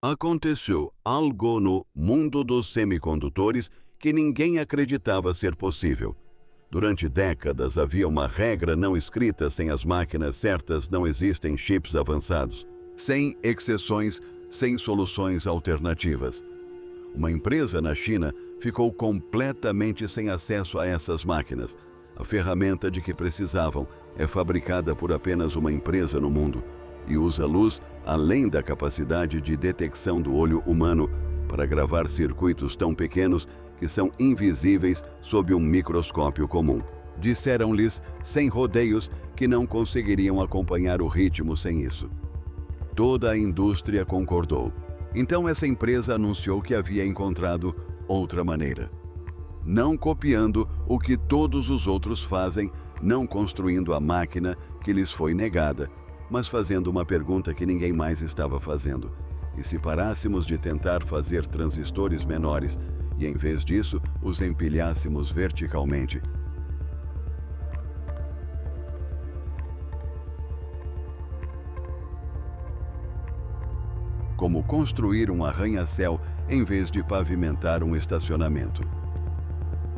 Aconteceu algo no mundo dos semicondutores que ninguém acreditava ser possível. Durante décadas havia uma regra não escrita: sem as máquinas certas não existem chips avançados. Sem exceções, sem soluções alternativas. Uma empresa na China ficou completamente sem acesso a essas máquinas. A ferramenta de que precisavam é fabricada por apenas uma empresa no mundo e usa luz além da capacidade de detecção do olho humano para gravar circuitos tão pequenos que são invisíveis sob um microscópio comum. Disseram-lhes, sem rodeios, que não conseguiriam acompanhar o ritmo sem isso. Toda a indústria concordou. Então essa empresa anunciou que havia encontrado outra maneira. Não copiando o que todos os outros fazem, não construindo a máquina que lhes foi negada, mas fazendo uma pergunta que ninguém mais estava fazendo. E se parássemos de tentar fazer transistores menores e, em vez disso, os empilhássemos verticalmente? Como construir um arranha-céu em vez de pavimentar um estacionamento.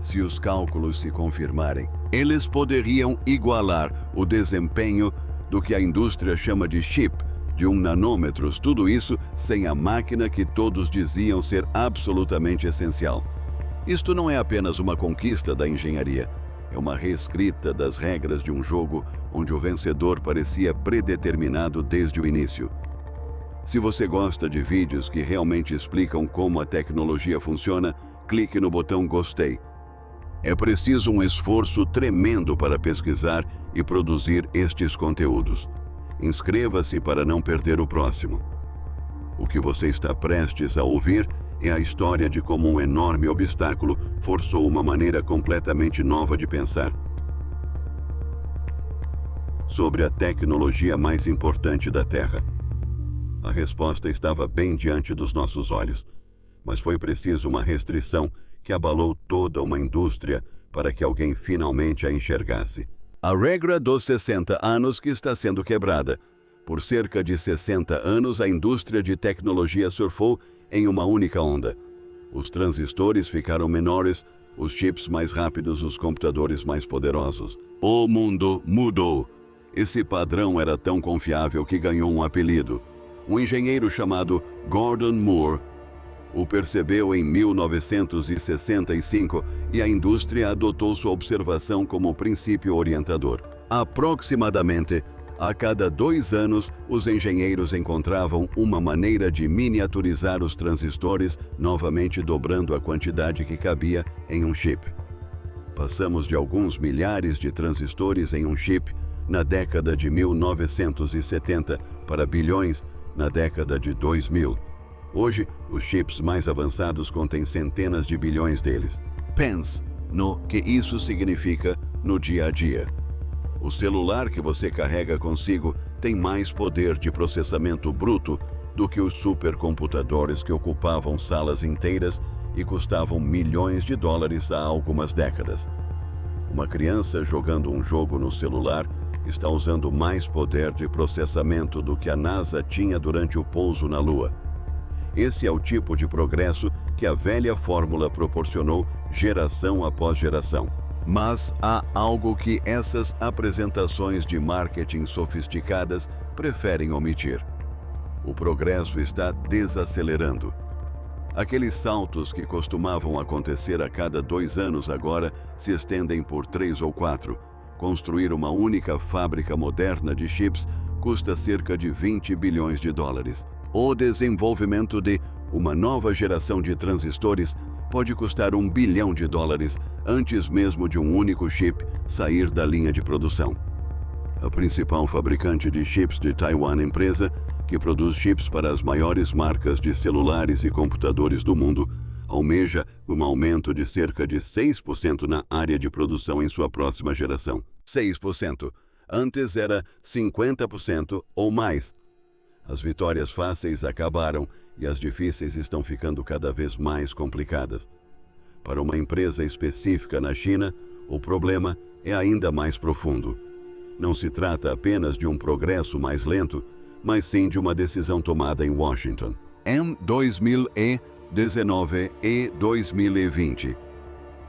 Se os cálculos se confirmarem, eles poderiam igualar o desempenho do que a indústria chama de chip, de 1 nanômetros, tudo isso sem a máquina que todos diziam ser absolutamente essencial. Isto não é apenas uma conquista da engenharia, é uma reescrita das regras de um jogo onde o vencedor parecia predeterminado desde o início. Se você gosta de vídeos que realmente explicam como a tecnologia funciona, clique no botão gostei. É preciso um esforço tremendo para pesquisar e produzir estes conteúdos. Inscreva-se para não perder o próximo. O que você está prestes a ouvir é a história de como um enorme obstáculo forçou uma maneira completamente nova de pensar sobre a tecnologia mais importante da Terra. A resposta estava bem diante dos nossos olhos, mas foi preciso uma restrição que abalou toda uma indústria para que alguém finalmente a enxergasse. A regra dos 60 anos que está sendo quebrada. Por cerca de 60 anos, a indústria de tecnologia surfou em uma única onda. Os transistores ficaram menores, os chips mais rápidos, os computadores mais poderosos. O mundo mudou. Esse padrão era tão confiável que ganhou um apelido. Um engenheiro chamado Gordon Moore o percebeu em 1965 e a indústria adotou sua observação como princípio orientador. Aproximadamente, a cada 2 anos, os engenheiros encontravam uma maneira de miniaturizar os transistores, novamente dobrando a quantidade que cabia em um chip. Passamos de alguns milhares de transistores em um chip na década de 1970 para bilhões na década de 2000. Hoje, os chips mais avançados contêm centenas de bilhões deles. Pense no que isso significa no dia a dia. O celular que você carrega consigo tem mais poder de processamento bruto do que os supercomputadores que ocupavam salas inteiras e custavam milhões de dólares há algumas décadas. Uma criança jogando um jogo no celular está usando mais poder de processamento do que a NASA tinha durante o pouso na Lua. Esse é o tipo de progresso que a velha fórmula proporcionou geração após geração. Mas há algo que essas apresentações de marketing sofisticadas preferem omitir. O progresso está desacelerando. Aqueles saltos que costumavam acontecer a cada 2 anos agora se estendem por 3 ou 4. Construir uma única fábrica moderna de chips custa cerca de 20 bilhões de dólares. O desenvolvimento de uma nova geração de transistores pode custar 1 bilhão de dólares antes mesmo de um único chip sair da linha de produção. A principal fabricante de chips de Taiwan, empresa que produz chips para as maiores marcas de celulares e computadores do mundo, almeja um aumento de cerca de 6% na área de produção em sua próxima geração. 6%. Antes era 50% ou mais. As vitórias fáceis acabaram e as difíceis estão ficando cada vez mais complicadas. Para uma empresa específica na China, o problema é ainda mais profundo. Não se trata apenas de um progresso mais lento, mas sim de uma decisão tomada em Washington. em 2019 e 2020.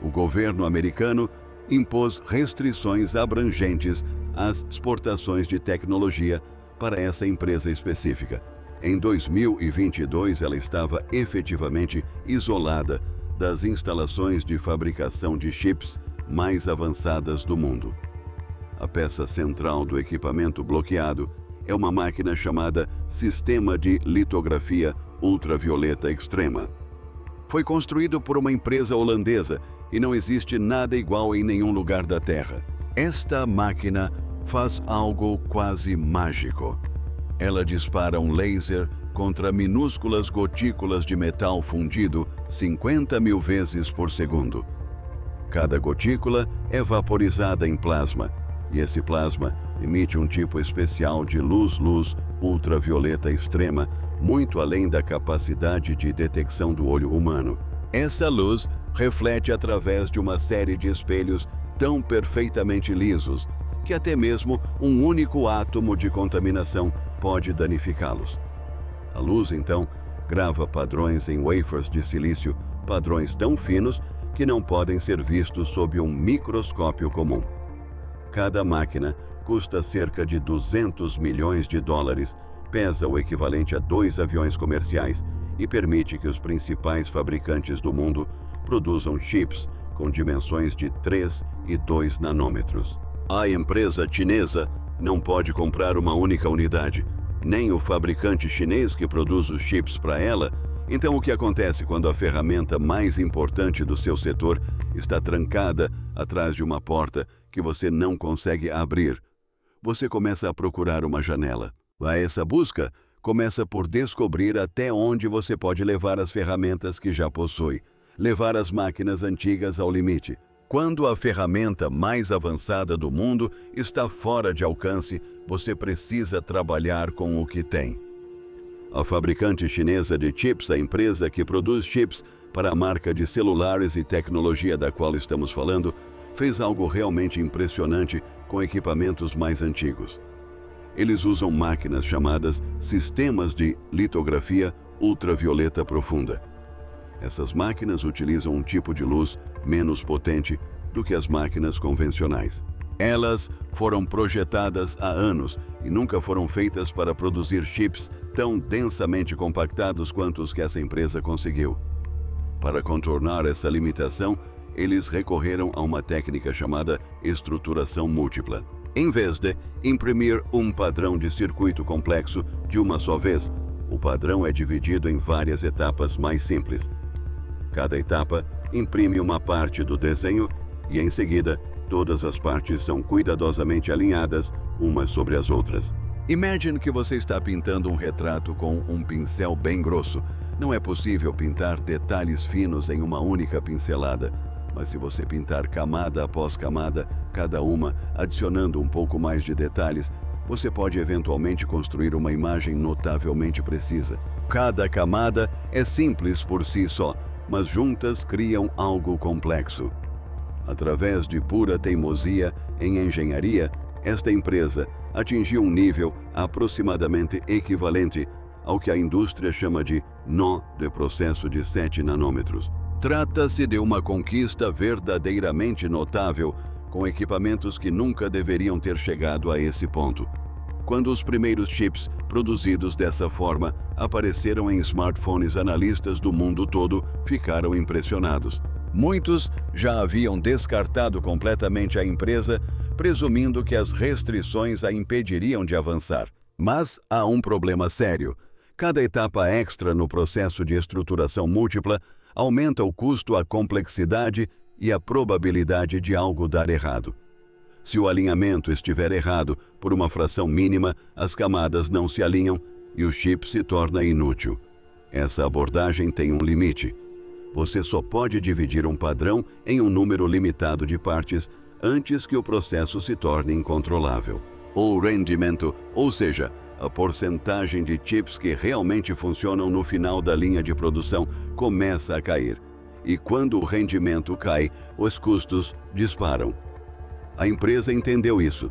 O governo americano impôs restrições abrangentes às exportações de tecnologia para essa empresa específica. Em 2022, ela estava efetivamente isolada das instalações de fabricação de chips mais avançadas do mundo. A peça central do equipamento bloqueado é uma máquina chamada Sistema de Litografia Ultravioleta Extrema. Foi construído por uma empresa holandesa e não existe nada igual em nenhum lugar da Terra. Esta máquina faz algo quase mágico. Ela dispara um laser contra minúsculas gotículas de metal fundido 50.000 vezes por segundo. Cada gotícula é vaporizada em plasma, e esse plasma emite um tipo especial de luz ultravioleta extrema, muito além da capacidade de detecção do olho humano. Essa luz reflete através de uma série de espelhos tão perfeitamente lisos que até mesmo um único átomo de contaminação pode danificá-los. A luz, então, grava padrões em wafers de silício, padrões tão finos que não podem ser vistos sob um microscópio comum. Cada máquina custa cerca de 200 milhões de dólares, pesa o equivalente a 2 aviões comerciais e permite que os principais fabricantes do mundo produzam chips com dimensões de 3 e 2 nanômetros. A empresa chinesa não pode comprar uma única unidade, nem o fabricante chinês que produz os chips para ela. Então, o que acontece quando a ferramenta mais importante do seu setor está trancada atrás de uma porta que você não consegue abrir? Você começa a procurar uma janela. Essa busca começa por descobrir até onde você pode levar as ferramentas que já possui, levar as máquinas antigas ao limite. Quando a ferramenta mais avançada do mundo está fora de alcance, você precisa trabalhar com o que tem. A fabricante chinesa de chips, a empresa que produz chips para a marca de celulares e tecnologia da qual estamos falando, fez algo realmente impressionante com equipamentos mais antigos. Eles usam máquinas chamadas sistemas de litografia ultravioleta profunda. Essas máquinas utilizam um tipo de luz menos potente do que as máquinas convencionais. Elas foram projetadas há anos e nunca foram feitas para produzir chips tão densamente compactados quanto os que essa empresa conseguiu. Para contornar essa limitação, eles recorreram a uma técnica chamada estruturação múltipla. Em vez de imprimir um padrão de circuito complexo de uma só vez, o padrão é dividido em várias etapas mais simples. Cada etapa imprime uma parte do desenho e, em seguida, todas as partes são cuidadosamente alinhadas umas sobre as outras. Imagine que você está pintando um retrato com um pincel bem grosso. Não é possível pintar detalhes finos em uma única pincelada, mas se você pintar camada após camada, cada uma adicionando um pouco mais de detalhes, você pode eventualmente construir uma imagem notavelmente precisa. Cada camada é simples por si só, mas juntas criam algo complexo. Através de pura teimosia em engenharia, esta empresa atingiu um nível aproximadamente equivalente ao que a indústria chama de nó de processo de 7 nanômetros. Trata-se de uma conquista verdadeiramente notável, com equipamentos que nunca deveriam ter chegado a esse ponto. Quando os primeiros chips produzidos dessa forma apareceram em smartphones, analistas do mundo todo ficaram impressionados. Muitos já haviam descartado completamente a empresa, presumindo que as restrições a impediriam de avançar. Mas há um problema sério. Cada etapa extra no processo de estruturação múltipla aumenta o custo, a complexidade e a probabilidade de algo dar errado. Se o alinhamento estiver errado por uma fração mínima, as camadas não se alinham e o chip se torna inútil. Essa abordagem tem um limite. Você só pode dividir um padrão em um número limitado de partes antes que o processo se torne incontrolável. O rendimento, ou seja, a porcentagem de chips que realmente funcionam no final da linha de produção, começa a cair. E quando o rendimento cai, os custos disparam. A empresa entendeu isso.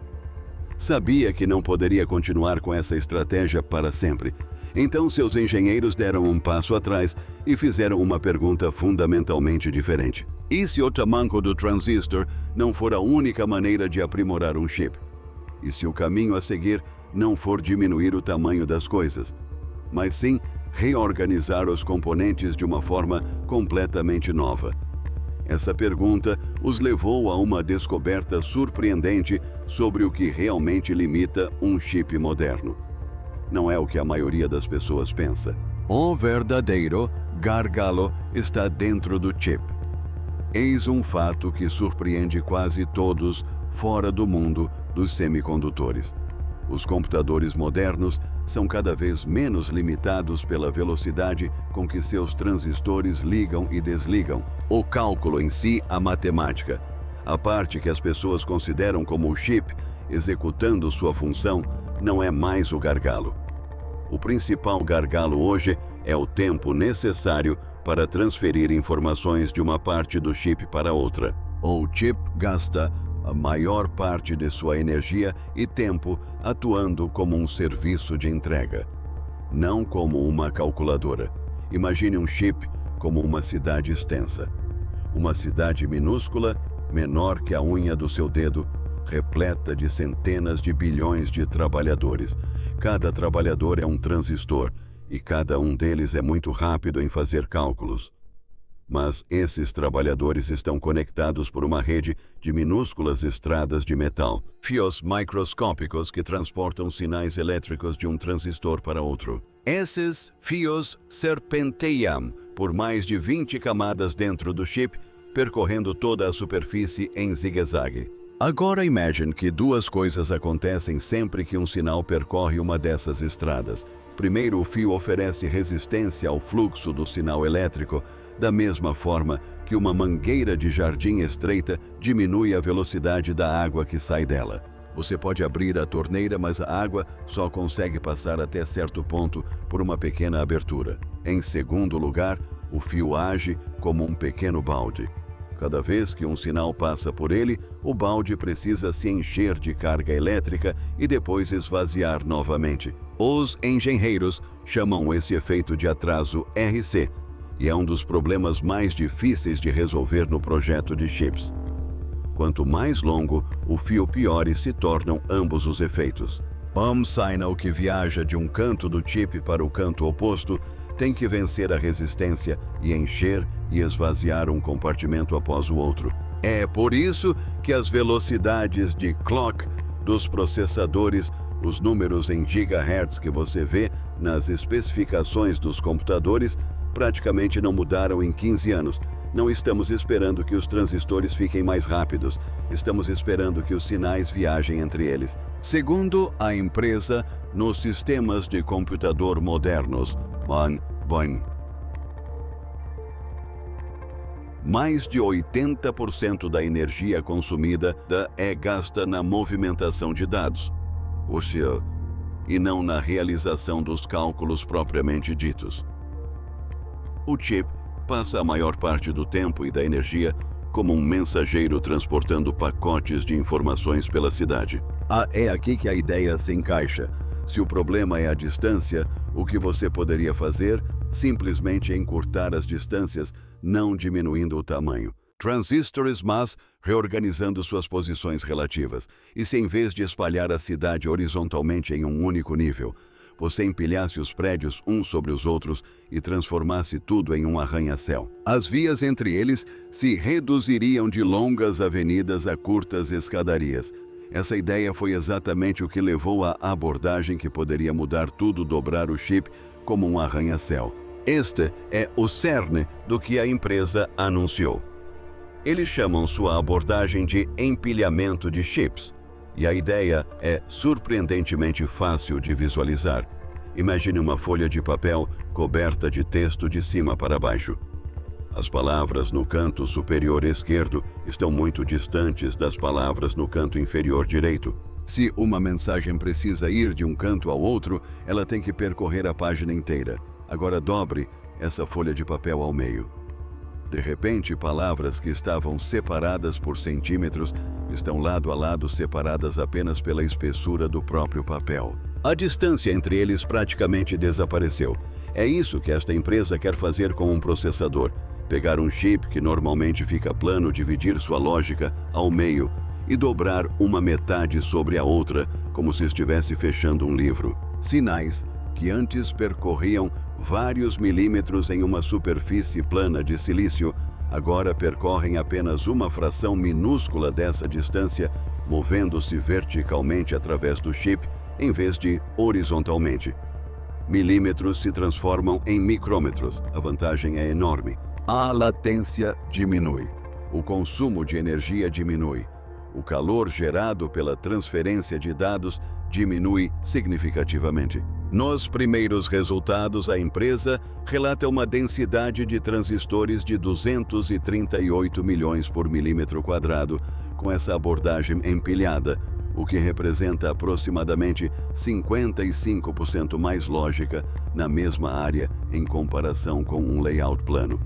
Sabia que não poderia continuar com essa estratégia para sempre. Então seus engenheiros deram um passo atrás e fizeram uma pergunta fundamentalmente diferente. E se o tamanho do transistor não for a única maneira de aprimorar um chip? E se o caminho a seguir não for diminuir o tamanho das coisas, mas sim reorganizar os componentes de uma forma completamente nova? Essa pergunta os levou a uma descoberta surpreendente sobre o que realmente limita um chip moderno. Não é o que a maioria das pessoas pensa. O verdadeiro gargalo está dentro do chip. Eis um fato que surpreende quase todos fora do mundo dos semicondutores. Os computadores modernos são cada vez menos limitados pela velocidade com que seus transistores ligam e desligam. O cálculo em si, a matemática, a parte que as pessoas consideram como o chip executando sua função, não é mais o gargalo. O principal gargalo hoje é o tempo necessário para transferir informações de uma parte do chip para outra. O chip gasta a maior parte de sua energia e tempo atuando como um serviço de entrega, não como uma calculadora. Imagine um chip como uma cidade extensa. Uma cidade minúscula, menor que a unha do seu dedo, repleta de centenas de bilhões de trabalhadores. Cada trabalhador é um transistor e cada um deles é muito rápido em fazer cálculos. Mas esses trabalhadores estão conectados por uma rede de minúsculas estradas de metal, fios microscópicos que transportam sinais elétricos de um transistor para outro. Esses fios serpenteiam por mais de 20 camadas dentro do chip, percorrendo toda a superfície em zigue-zague. Agora imagine que duas coisas acontecem sempre que um sinal percorre uma dessas estradas. Primeiro, o fio oferece resistência ao fluxo do sinal elétrico, da mesma forma que uma mangueira de jardim estreita diminui a velocidade da água que sai dela. Você pode abrir a torneira, mas a água só consegue passar até certo ponto por uma pequena abertura. Em segundo lugar, o fio age como um pequeno balde. Cada vez que um sinal passa por ele, o balde precisa se encher de carga elétrica e depois esvaziar novamente. Os engenheiros chamam esse efeito de atraso RC, e é um dos problemas mais difíceis de resolver no projeto de chips. Quanto mais longo, o fio piores se tornam ambos os efeitos. Um sinal que viaja de um canto do chip para o canto oposto tem que vencer a resistência e encher e esvaziar um compartimento após o outro. É por isso que as velocidades de clock dos processadores, os números em gigahertz que você vê nas especificações dos computadores, praticamente não mudaram em 15 anos. Não estamos esperando que os transistores fiquem mais rápidos, estamos esperando que os sinais viajem entre eles. Segundo a empresa, nos sistemas de computador modernos, mais de 80% da energia consumida é gasta na movimentação de dados, ou seja, e não na realização dos cálculos propriamente ditos. O chip passa a maior parte do tempo e da energia como um mensageiro transportando pacotes de informações pela cidade. É aqui que a ideia se encaixa. Se o problema é a distância, o que você poderia fazer? Simplesmente encurtar as distâncias, não diminuindo o tamanho. Transistores, mas reorganizando suas posições relativas. E se em vez de espalhar a cidade horizontalmente em um único nível, você empilhasse os prédios uns sobre os outros e transformasse tudo em um arranha-céu. As vias entre eles se reduziriam de longas avenidas a curtas escadarias. Essa ideia foi exatamente o que levou à abordagem que poderia mudar tudo, dobrar o chip como um arranha-céu. Este é o cerne do que a empresa anunciou. Eles chamam sua abordagem de empilhamento de chips. E a ideia é surpreendentemente fácil de visualizar. Imagine uma folha de papel coberta de texto de cima para baixo. As palavras no canto superior esquerdo estão muito distantes das palavras no canto inferior direito. Se uma mensagem precisa ir de um canto ao outro, ela tem que percorrer a página inteira. Agora dobre essa folha de papel ao meio. De repente, palavras que estavam separadas por centímetros estão lado a lado separadas apenas pela espessura do próprio papel. A distância entre eles praticamente desapareceu. É isso que esta empresa quer fazer com um processador: pegar um chip que normalmente fica plano, dividir sua lógica ao meio e dobrar uma metade sobre a outra, como se estivesse fechando um livro. Sinais que antes percorriam vários milímetros em uma superfície plana de silício, agora percorrem apenas uma fração minúscula dessa distância, movendo-se verticalmente através do chip, em vez de horizontalmente. Milímetros se transformam em micrômetros. A vantagem é enorme. A latência diminui. O consumo de energia diminui. O calor gerado pela transferência de dados diminui significativamente. Nos primeiros resultados, a empresa relata uma densidade de transistores de 238 milhões por milímetro quadrado, com essa abordagem empilhada, o que representa aproximadamente 55% mais lógica na mesma área em comparação com um layout plano.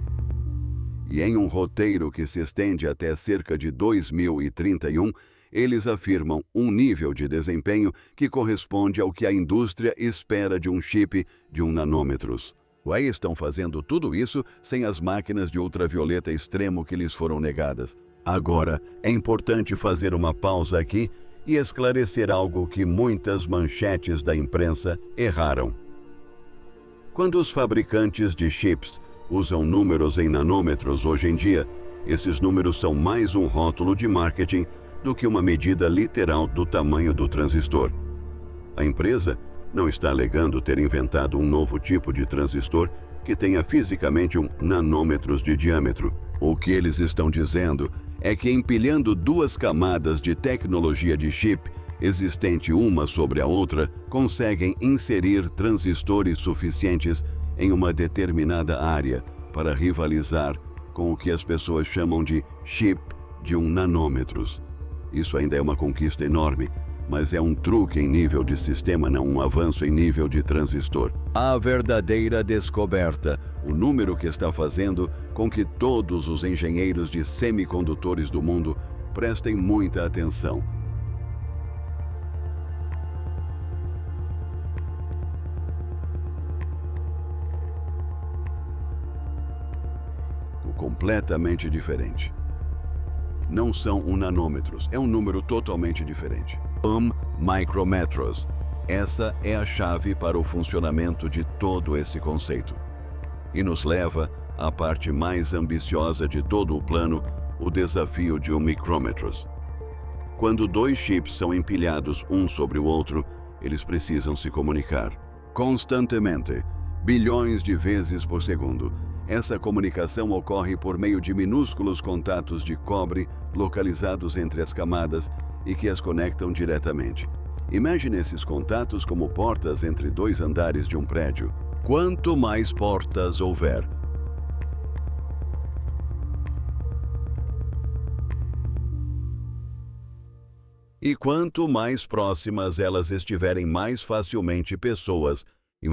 E em um roteiro que se estende até cerca de 2031, eles afirmam um nível de desempenho que corresponde ao que a indústria espera de um chip de 1 nanômetros. Aí estão fazendo tudo isso sem as máquinas de ultravioleta extremo que lhes foram negadas. Agora, é importante fazer uma pausa aqui e esclarecer algo que muitas manchetes da imprensa erraram. Quando os fabricantes de chips usam números em nanômetros hoje em dia, esses números são mais um rótulo de marketing do que uma medida literal do tamanho do transistor. A empresa não está alegando ter inventado um novo tipo de transistor que tenha fisicamente 1 nanômetros de diâmetro. O que eles estão dizendo é que, empilhando duas camadas de tecnologia de chip, existente uma sobre a outra, conseguem inserir transistores suficientes em uma determinada área para rivalizar com o que as pessoas chamam de chip de 1 nanômetros. Isso ainda é uma conquista enorme, mas é um truque em nível de sistema, não um avanço em nível de transistor. A verdadeira descoberta, o número que está fazendo com que todos os engenheiros de semicondutores do mundo prestem muita atenção. Completamente diferente. Não são 1 nanômetros, é um número totalmente diferente. Micrometros. Essa é a chave para o funcionamento de todo esse conceito. E nos leva à parte mais ambiciosa de todo o plano, o desafio de 1 micrômetros. Quando dois chips são empilhados um sobre o outro, eles precisam se comunicar constantemente, bilhões de vezes por segundo. Essa comunicação ocorre por meio de minúsculos contatos de cobre localizados entre as camadas e que as conectam diretamente. Imagine esses contatos como portas entre 2 andares de um prédio. Quanto mais portas houver, e quanto mais próximas elas estiverem, mais facilmente pessoas e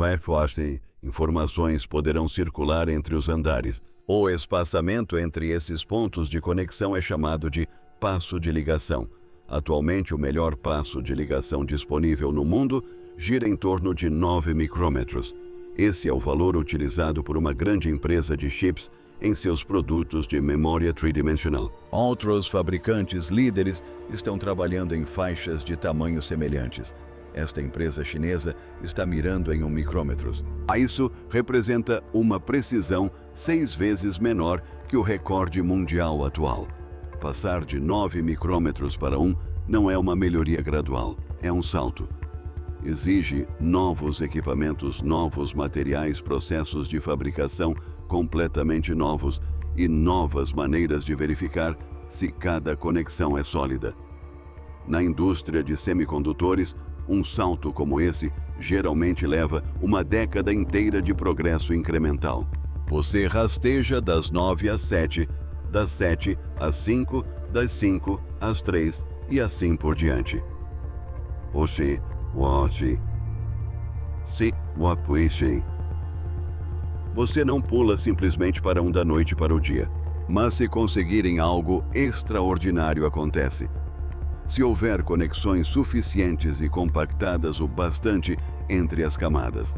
informações poderão circular entre os andares. O espaçamento entre esses pontos de conexão é chamado de passo de ligação. Atualmente, o melhor passo de ligação disponível no mundo gira em torno de 9 micrômetros. Esse é o valor utilizado por uma grande empresa de chips em seus produtos de memória tridimensional. Outros fabricantes líderes estão trabalhando em faixas de tamanhos semelhantes. Esta empresa chinesa está mirando em 1 micrômetros. Isso representa uma precisão 6 vezes menor que o recorde mundial atual. Passar de 9 micrômetros para 1 não é uma melhoria gradual, é um salto. Exige novos equipamentos, novos materiais, processos de fabricação completamente novos e novas maneiras de verificar se cada conexão é sólida. Na indústria de semicondutores, um salto como esse geralmente leva uma década inteira de progresso incremental. Você rasteja das 9 às 7, das 7 às 5, das 5 às 3 e assim por diante. Você não pula simplesmente para da noite para o dia, mas se conseguirem algo extraordinário acontece. se houver conexões suficientes e compactadas o bastante entre as camadas.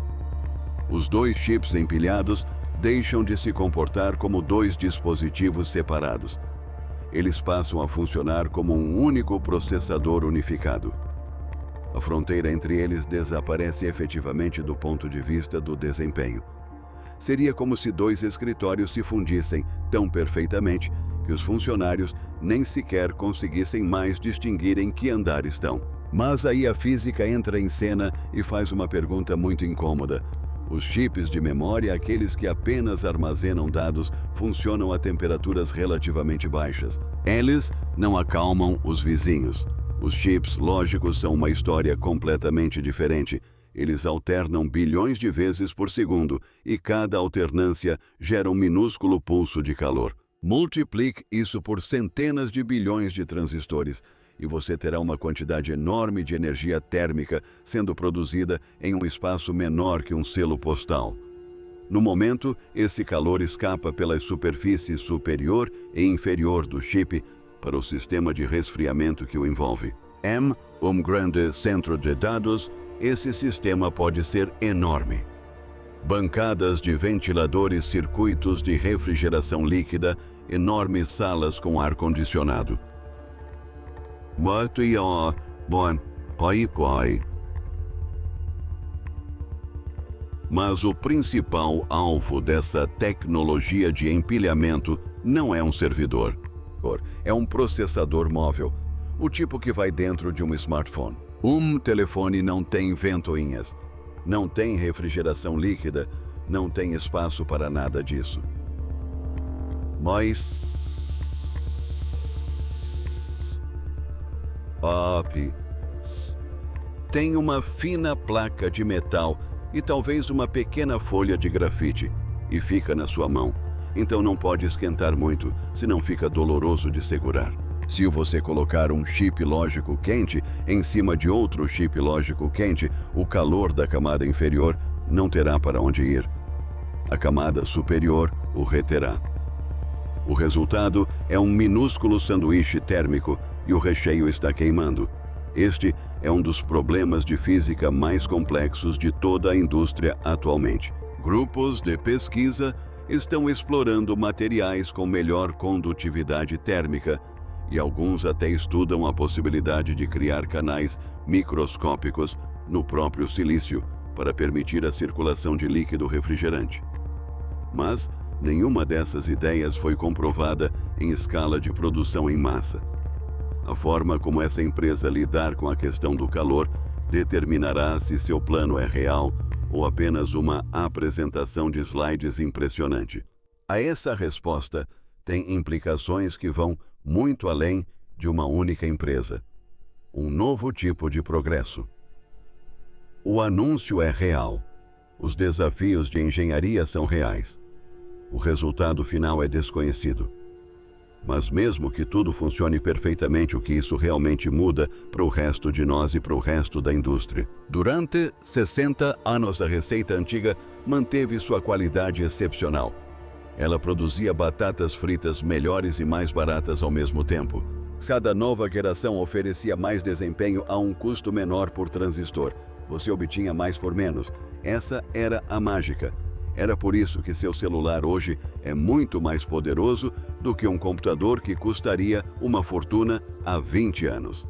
Os dois chips empilhados deixam de se comportar como dois dispositivos separados. Eles passam a funcionar como um único processador unificado. A fronteira entre eles desaparece efetivamente do ponto de vista do desempenho. Seria como se dois escritórios se fundissem tão perfeitamente que os funcionários nem sequer conseguissem mais distinguir em que andar estão. Mas aí a física entra em cena e faz uma pergunta muito incômoda. Os chips de memória, aqueles que apenas armazenam dados, funcionam a temperaturas relativamente baixas. Eles não acalmam os vizinhos. Os chips lógicos são uma história completamente diferente. Eles alternam bilhões de vezes por segundo e cada alternância gera um minúsculo pulso de calor. Multiplique isso por centenas de bilhões de transistores e você terá uma quantidade enorme de energia térmica sendo produzida em um espaço menor que um selo postal. No momento, esse calor escapa pela superfície superior e inferior do chip para o sistema de resfriamento que o envolve. Um grande centro de dados, esse sistema pode ser enorme. Bancadas de ventiladores, circuitos de refrigeração líquida, enormes salas com ar-condicionado. Mas o principal alvo dessa tecnologia de empilhamento não é um servidor. É um processador móvel, o tipo que vai dentro de um smartphone. Um telefone não tem ventoinhas, não tem refrigeração líquida, não tem espaço para nada disso. Mas tem uma fina placa de metal e talvez uma pequena folha de grafite e fica na sua mão. Então não pode esquentar muito, senão fica doloroso de segurar. Se você colocar um chip lógico quente em cima de outro chip lógico quente, o calor da camada inferior não terá para onde ir. A camada superior o reterá. O resultado é um minúsculo sanduíche térmico e o recheio está queimando. Este é um dos problemas de física mais complexos de toda a indústria atualmente. Grupos de pesquisa estão explorando materiais com melhor condutividade térmica e alguns até estudam a possibilidade de criar canais microscópicos no próprio silício para permitir a circulação de líquido refrigerante. Mas nenhuma dessas ideias foi comprovada em escala de produção em massa. A forma como essa empresa lidar com a questão do calor determinará se seu plano é real ou apenas uma apresentação de slides impressionante. A essa resposta tem implicações que vão muito além de uma única empresa. Um novo tipo de progresso. O anúncio é real. Os desafios de engenharia são reais. O resultado final é desconhecido. Mas mesmo que tudo funcione perfeitamente, o que isso realmente muda para o resto de nós e para o resto da indústria? Durante 60 anos, a receita antiga manteve sua qualidade excepcional. Ela produzia batatas fritas melhores e mais baratas ao mesmo tempo. Cada nova geração oferecia mais desempenho a um custo menor por transistor. Você obtinha mais por menos. Essa era a mágica. Era por isso que seu celular hoje é muito mais poderoso do que um computador que custaria uma fortuna há 20 anos.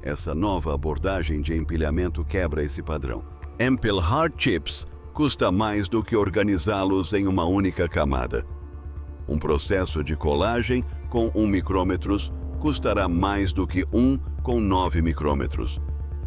Essa nova abordagem de empilhamento quebra esse padrão. Empilhar chips custa mais do que organizá-los em uma única camada. Um processo de colagem com 1 micrômetro custará mais do que um com 9 micrômetros.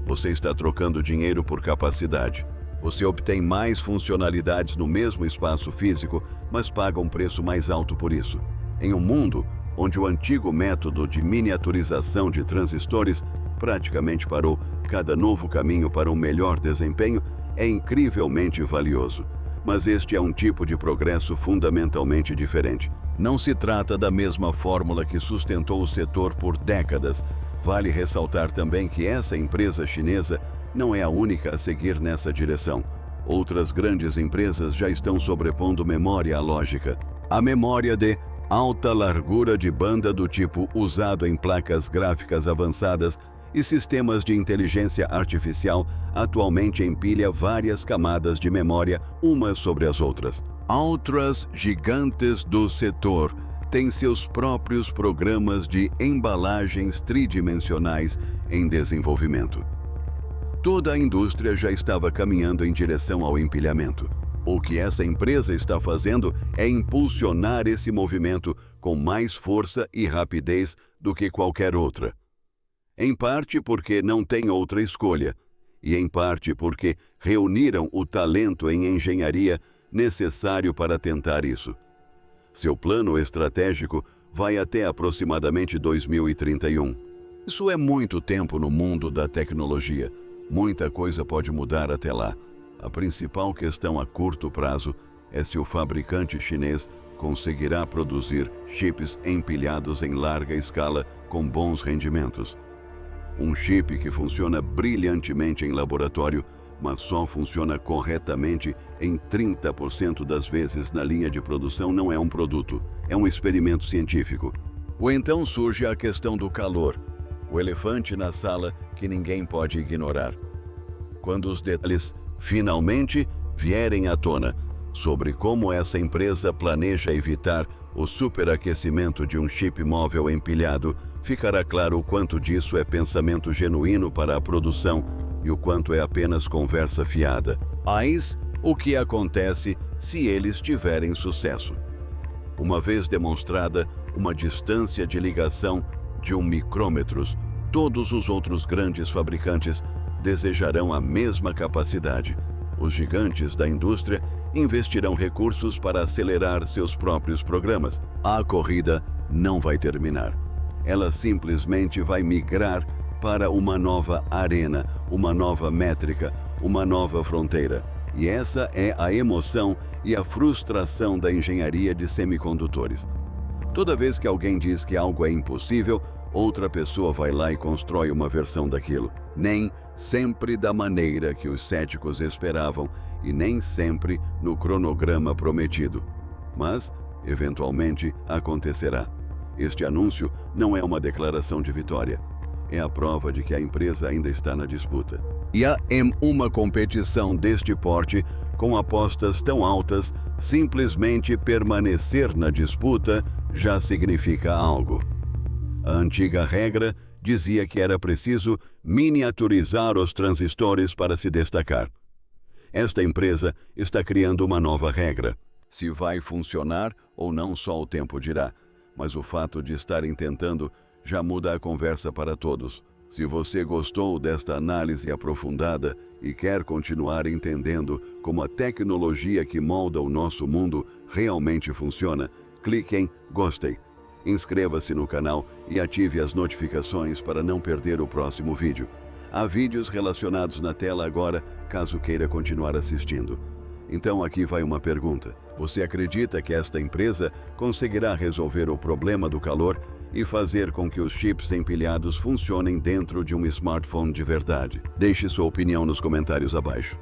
Você está trocando dinheiro por capacidade. Você obtém mais funcionalidades no mesmo espaço físico, mas paga um preço mais alto por isso. Em um mundo onde o antigo método de miniaturização de transistores praticamente parou, cada novo caminho para um melhor desempenho é incrivelmente valioso. Mas este é um tipo de progresso fundamentalmente diferente. Não se trata da mesma fórmula que sustentou o setor por décadas. Vale ressaltar também que essa empresa chinesa não é a única a seguir nessa direção. Outras grandes empresas já estão sobrepondo memória à lógica. A memória de alta largura de banda do tipo usado em placas gráficas avançadas e sistemas de inteligência artificial atualmente empilha várias camadas de memória umas sobre as outras. Outras gigantes do setor têm seus próprios programas de embalagens tridimensionais em desenvolvimento. Toda a indústria já estava caminhando em direção ao empilhamento. O que essa empresa está fazendo é impulsionar esse movimento com mais força e rapidez do que qualquer outra. Em parte porque não tem outra escolha, e em parte porque reuniram o talento em engenharia necessário para tentar isso. Seu plano estratégico vai até aproximadamente 2031. Isso é muito tempo no mundo da tecnologia. Muita coisa pode mudar até lá. A principal questão a curto prazo é se o fabricante chinês conseguirá produzir chips empilhados em larga escala com bons rendimentos. Um chip que funciona brilhantemente em laboratório, mas só funciona corretamente em 30% das vezes na linha de produção não é um produto, é um experimento científico. Ou então surge a questão do calor, o elefante na sala que ninguém pode ignorar. Quando os detalhes finalmente vierem à tona sobre como essa empresa planeja evitar o superaquecimento de um chip móvel empilhado, ficará claro o quanto disso é pensamento genuíno para a produção e o quanto é apenas conversa fiada. Mas o que acontece se eles tiverem sucesso? Uma vez demonstrada uma distância de ligação de 1 micrômetro, todos os outros grandes fabricantes desejarão a mesma capacidade. Os gigantes da indústria investirão recursos para acelerar seus próprios programas. A corrida não vai terminar. Ela simplesmente vai migrar para uma nova arena, uma nova métrica, uma nova fronteira. E essa é a emoção e a frustração da engenharia de semicondutores. Toda vez que alguém diz que algo é impossível, outra pessoa vai lá e constrói uma versão daquilo. Nem sempre da maneira que os céticos esperavam e nem sempre no cronograma prometido. Mas, eventualmente, acontecerá. Este anúncio não é uma declaração de vitória. É a prova de que a empresa ainda está na disputa. E em uma competição deste porte, com apostas tão altas, simplesmente permanecer na disputa já significa algo. A antiga regra dizia que era preciso miniaturizar os transistores para se destacar. Esta empresa está criando uma nova regra. Se vai funcionar ou não, só o tempo dirá. Mas o fato de estarem tentando já muda a conversa para todos. Se você gostou desta análise aprofundada e quer continuar entendendo como a tecnologia que molda o nosso mundo realmente funciona, clique em Gostei. Inscreva-se no canal e ative as notificações para não perder o próximo vídeo. Há vídeos relacionados na tela agora, caso queira continuar assistindo. Então aqui vai uma pergunta. Você acredita que esta empresa conseguirá resolver o problema do calor e fazer com que os chips empilhados funcionem dentro de um smartphone de verdade? Deixe sua opinião nos comentários abaixo.